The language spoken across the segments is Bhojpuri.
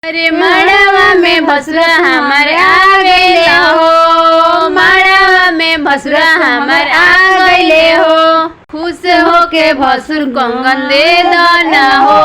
अरे मड़वा में भसुरा हमर आ गइले हो, मड़वा में भसुरा हमर आ गइले हो। खुश होके भसुर कंगन दे दाना हो,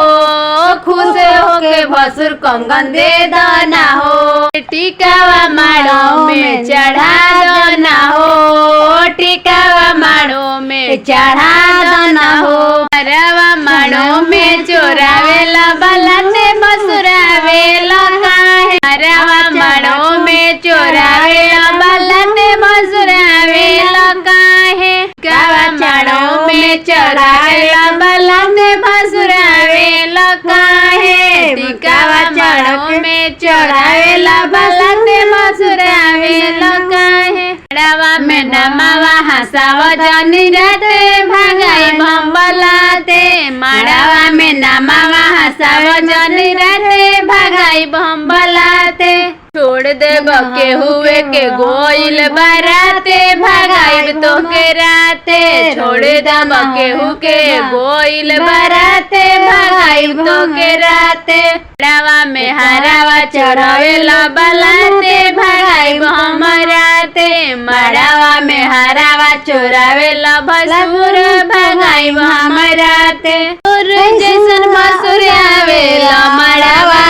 खुश होके भसुर कंगन दे दाना हो। टिकावा माड़ो में चढ़ा दाना हो, टिकावा माड़ो में चढ़ा दाना हो। मड़वा माड़ो में चोरावेला बलाते भसुरावेला काहे, मड़वा माड़ो में चोरावेला बलाते भसुरावेला काहे। टिकावा माड़ो में चढ़ावेला बलाते भसुरावेला काहे, टिकावा माड़ो में चढ़ावेला बलाते भसुरावेला काहे। मड़वा में नमावा हसाव जनी राते भगाई बम्बलाते, मड़वा में नमावा हसाव जनी राते भगाई बम्बलाते। छोड़ देब के हुए के गोइल बराते भगाई तो के राते, छोड़ देब के हु के गोइल बराते भगाई तो के राते। मड़वा में हरावा चढ़ावेला बलाते भगाई हमराते, मड़वा में हरावा चोरावेला भसुर भगाई हमराते। तोर जैसन भसुर आवेला मड़वा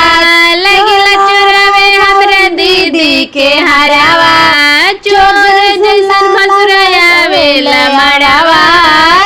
लगिला चोरावे हमरा दीदी के हरावा। चोर जैसन भसुर आवेला मड़वा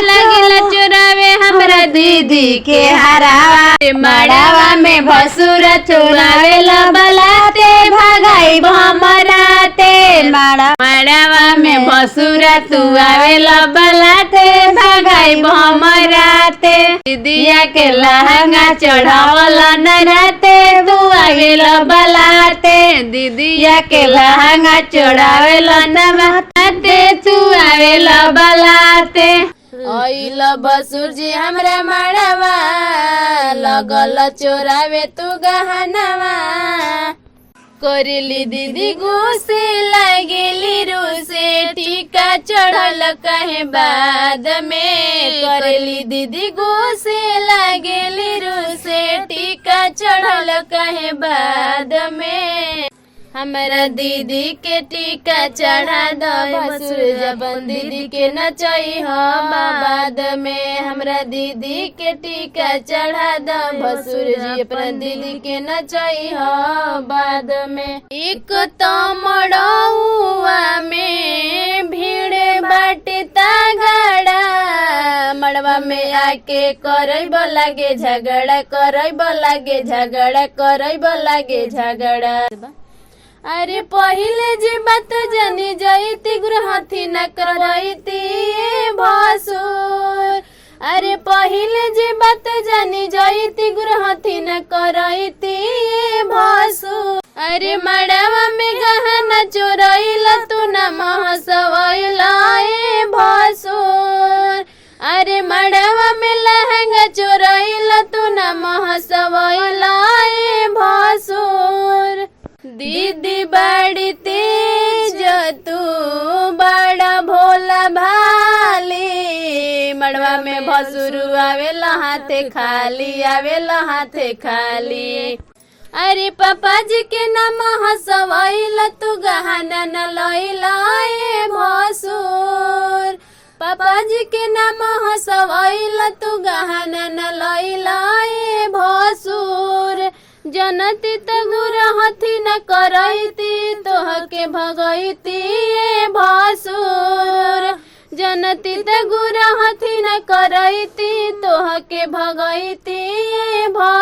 लगिला चोरावे हमरा दीदी के हरावा। मड़वा में भसुर चोरावेला बलाते भगाई हमराते, मड़वा में भसुर तू आवेला बलाते भगाई हमराते। दीदिया के लहंगा चढ़ावला नराते तू आवेला बलाते, दीदिया के लहंगा चढ़ावेला नराते तू आवेला बलाते। आइल भसुर जी हमरा मड़वा लगल चोरावे तू गहनवा। करेली दीदी गुस्से लागेली रूसे टीका चढ़ल कहे बाद में। करेली दीदी गुस्से लागेली रूसे टीका चढ़ल कहे बाद में। हमरा दीदी के टीका चढ़ा दो भसुर जबन दीदी के नचई हो बाद में। हमरा दीदी के टीका चढ़ा दो भसुर जी अपना दीदी के नचई हो बाद में। एक तो मड़ौआ में भीड़ बाटे तगड़ा, मड़वा में आके करब लागे झगड़ा, करब लागे झगड़ा, करब लागे झगड़ा। अरे पहिले जे बात जानी जईती गृहथी न करईती भसुर। अरे पहिले जे बात जानी जईती गृहथी न करईती भसुर। अरे मड़वा में गहना चोरइला तू न महसवइला भसुर। अरे मड़वा में लहंगा चोरइला तू न महसवइला भसुर। दीदी बड़ी तेज तू बड़ा भोला भाली, मड़वा में भसुर आवेला हाथे खाली, आवेला हाथे खाली। अरे पापा जी के नाम हसवइला तू गहना न लइला भसुर। पापा जी के नाम हसवइला तू गहना न लइला भसुर। जनती त गुरहथी न करईती तोहके भगईती भसुर। जनती त गुरहथी न करईती तोहके भगईती भसुर।